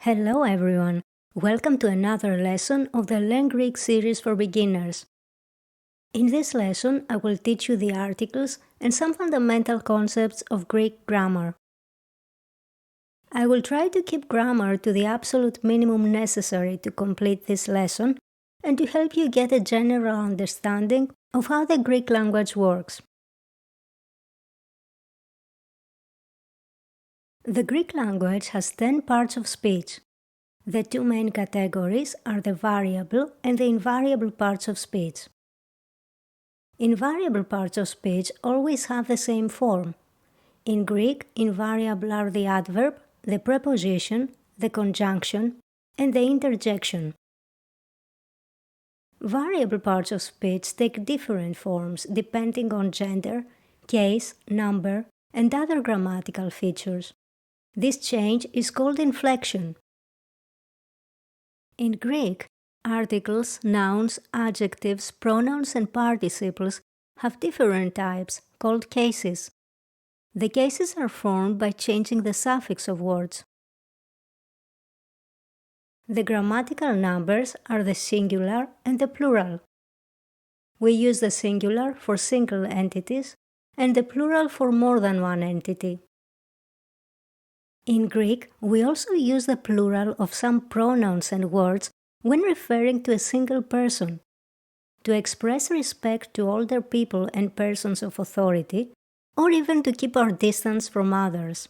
Hello everyone! Welcome to another lesson of the Learn Greek series for beginners. In this lesson, I will teach you the articles and some fundamental concepts of Greek grammar. I will try to keep grammar to the absolute minimum necessary to complete this lesson and to help you get a general understanding of how the Greek language works. The Greek language has 10 parts of speech. The two main categories are the variable and the invariable parts of speech. Invariable parts of speech always have the same form. In Greek, invariable are the adverb, the preposition, the conjunction, and the interjection. Variable parts of speech take different forms depending on gender, case, number, and other grammatical features. This change is called inflection. In Greek, articles, nouns, adjectives, pronouns, and participles have different types, called cases. The cases are formed by changing the suffix of words. The grammatical numbers are the singular and the plural. We use the singular for single entities and the plural for more than one entity. In Greek, we also use the plural of some pronouns and words when referring to a single person. To express respect to older people and persons of authority, or even to keep our distance from others.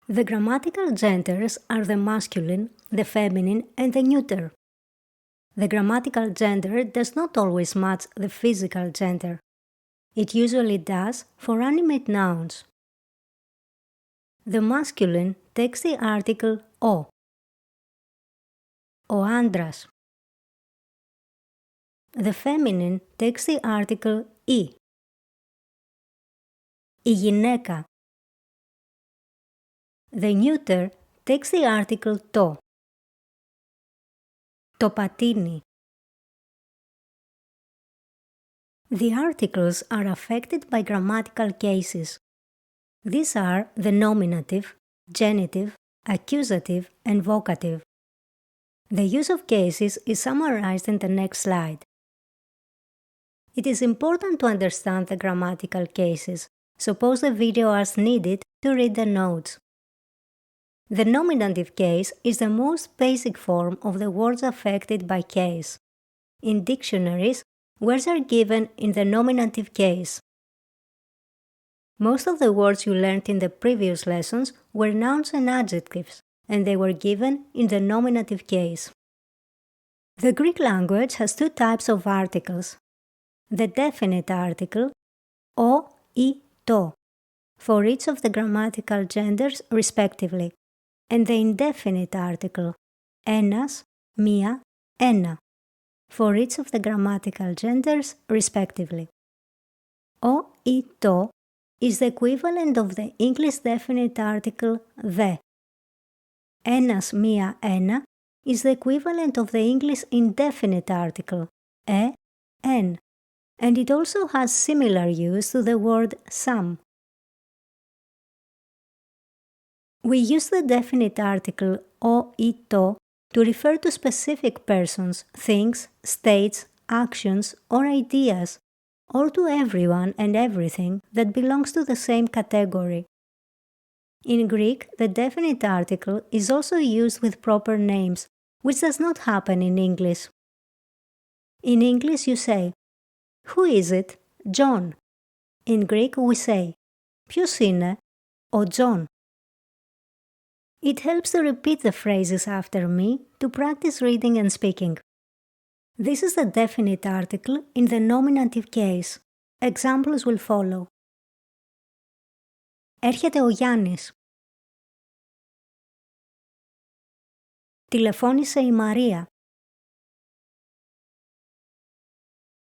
The grammatical genders are the masculine, the feminine, and the neuter. The grammatical gender does not always match the physical gender. It usually does for animate nouns. The masculine takes the article o. Ο άντρας. The feminine takes the article η. Η γυναίκα. The neuter takes the article το. Το πατίνι. The articles are affected by grammatical cases. These are the nominative, genitive, accusative, and vocative. The use of cases is summarized in the next slide. It is important to understand the grammatical cases, so pause the video as needed to read the notes. The nominative case is the most basic form of the words affected by case. In dictionaries, words are given in the nominative case. Most of the words you learned in the previous lessons were nouns and adjectives, and they were given in the nominative case. The Greek language has two types of articles. The definite article, o, I, to, for each of the grammatical genders respectively, and the indefinite article, ένας, μία, ένα, for each of the grammatical genders respectively. O, I, to is the equivalent of the English definite article the. Ένας, μία, ένα is the equivalent of the English indefinite article en, and it also has similar use to the word some. We use the definite article o, I, to refer to specific persons, things, states, actions, or ideas, or to everyone and everything that belongs to the same category. In Greek, the definite article is also used with proper names, which does not happen in English. In English you say, who is it? John. In Greek we say, ποιος είναι? Ο John. It helps to repeat the phrases after me to practice reading and speaking. This is the definite article in the nominative case. Examples will follow. Έρχεται ο Γιάννης. Τηλεφώνησε η Μαρία.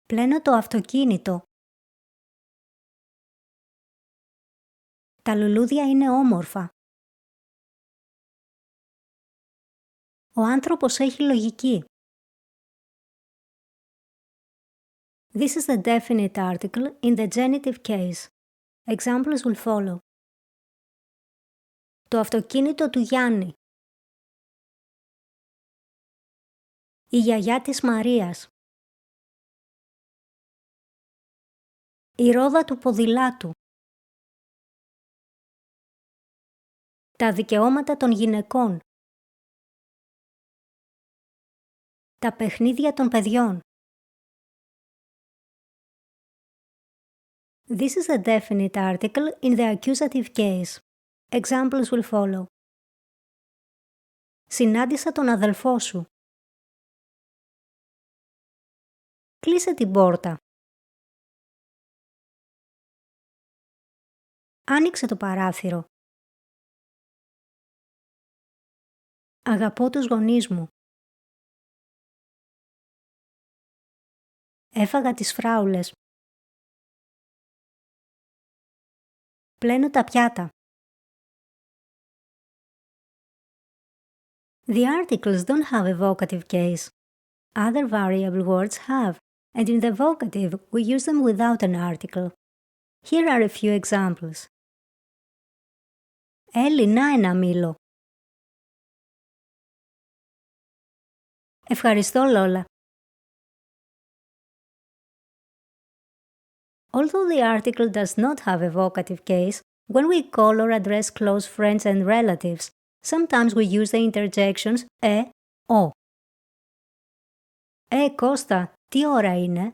Πλένω το αυτοκίνητο. Τα λουλούδια είναι όμορφα. Ο άνθρωπος έχει λογική. This is the definite article in the genitive case. Examples will follow. Το αυτοκίνητο του Γιάννη. Η γιαγιά της Μαρίας. Η ρόδα του ποδηλάτου. Τα δικαιώματα των γυναικών. Τα παιχνίδια των παιδιών. This is a definite article in the accusative case. Examples will follow. Συνάντησα τον αδελφό σου. Κλείσε την πόρτα. Άνοιξε το παράθυρο. Αγαπώ τους γονείς μου. Έφαγα τις φράουλες. Πλένω τα πιάτα. The articles don't have a vocative case. Other variable words have, and in the vocative we use them without an article. Here are a few examples. Έλλη, να ένα μήλο. Ευχαριστώ, Λόλα. Although the article does not have a vocative case, when we call or address close friends and relatives, sometimes we use the interjections ο. Κώστα, τι ώρα είναι?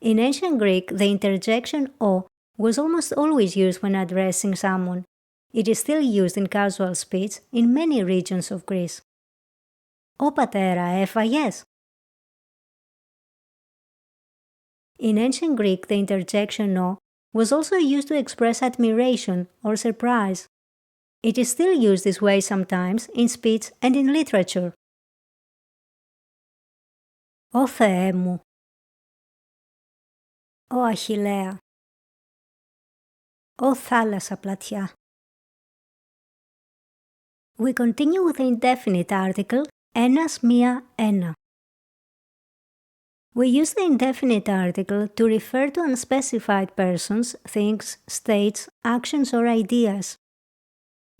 In ancient Greek, the interjection ο was almost always used when addressing someone. It is still used in casual speech in many regions of Greece. Ω πατέρα, έφαγες? In ancient Greek, the interjection ο was also used to express admiration or surprise. It is still used this way sometimes in speech and in literature. Ω Θεέ μου. Ω Αχιλλέα. Ω θάλασσα πλατιά. We continue with the indefinite article ένας, μία, ένα. We use the indefinite article to refer to unspecified persons, things, states, actions or ideas.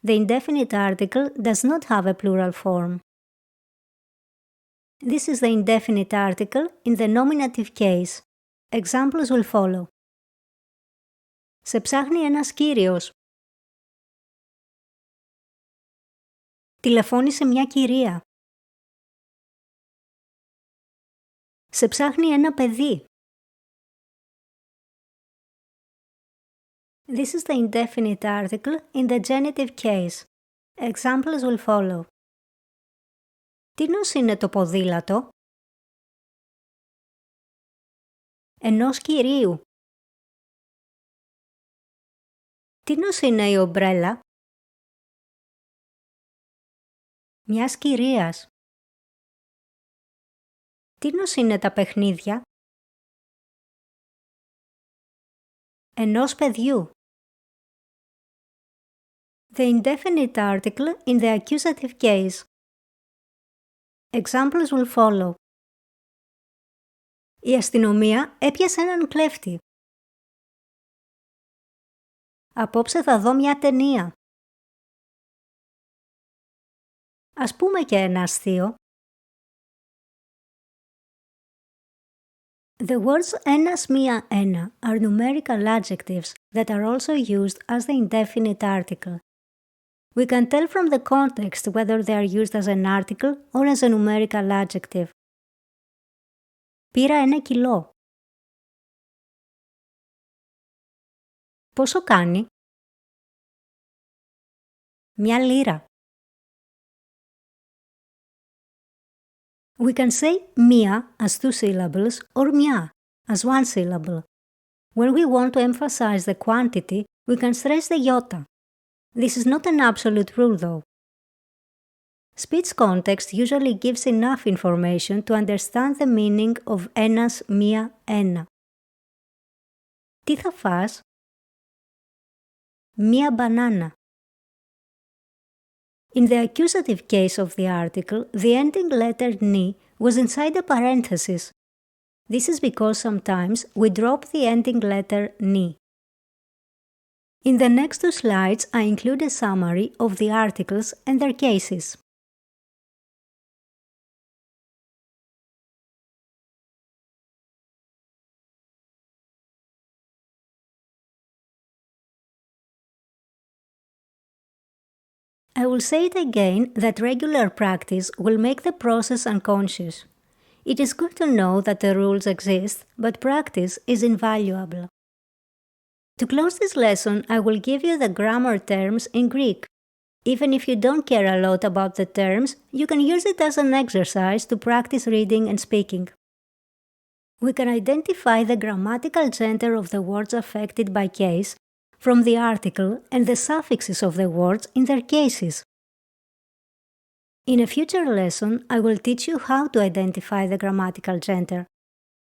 The indefinite article does not have a plural form. This is the indefinite article in the nominative case. Examples will follow. Σε ψάχνει ένας κύριος. Τηλεφώνησε μια κυρία. Σε ψάχνει ένα παιδί. This is the indefinite article in the genitive case. Examples will follow. Τίνος είναι το ποδήλατο? Ενός κυρίου. Τίνος είναι η ομπρέλα? Μιας κυρίας. Τίνος είναι τα παιχνίδια? Ενός παιδιού. The indefinite article in the accusative case. Examples will follow. Η αστυνομία έπιασε έναν κλέφτη. Απόψε θα δω μια ταινία. Ας πούμε και ένα αστείο. The words ένας, μία, ένα are numerical adjectives that are also used as the indefinite article. We can tell from the context whether they are used as an article or as a numerical adjective. Πήρα 1 κιλό. Πόσο κάνει? 1 λίρα. We can say μία as 2 syllables or μια as 1 syllable. When we want to emphasize the quantity, we can stress the iota. This is not an absolute rule though. Speech context usually gives enough information to understand the meaning of ένας, μία, ένα. Τι θα φας? Μία μπανάνα. In the accusative case of the article, the ending letter ni was inside a parenthesis. This is because sometimes we drop the ending letter ni. In the next 2 slides, I include a summary of the articles and their cases. I will say it again that regular practice will make the process unconscious. It is good to know that the rules exist, but practice is invaluable. To close this lesson, I will give you the grammar terms in Greek. Even if you don't care a lot about the terms, you can use it as an exercise to practice reading and speaking. We can identify the grammatical gender of the words affected by case from the article and the suffixes of the words in their cases. In a future lesson, I will teach you how to identify the grammatical gender.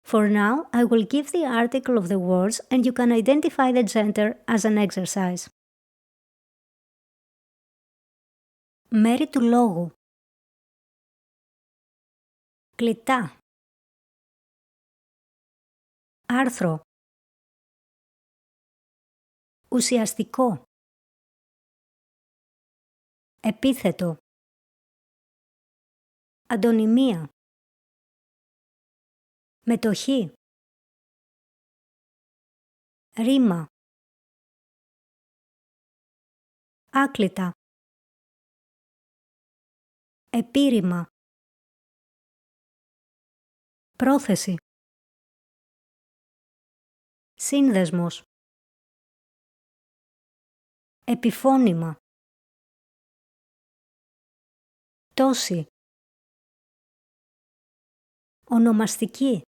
For now, I will give the article of the words and you can identify the gender as an exercise. Μέρη του λόγου. Κλειτά. Άρθρο. Ουσιαστικό. Επίθετο. Αντωνυμία. Μετοχή. Ρήμα. Άκλητα. Επίρρημα. Πρόθεση. Σύνδεσμος. Επιφώνημα. Τόση. Ονομαστική.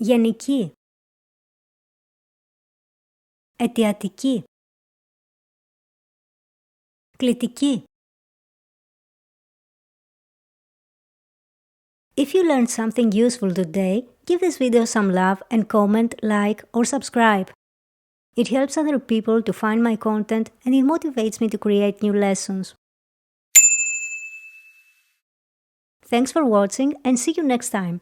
Γενική. Αιτιατική. Κλητική. If you learned something useful today, give this video some love and comment, like, or subscribe. It helps other people to find my content and it motivates me to create new lessons. Thanks for watching and see you next time.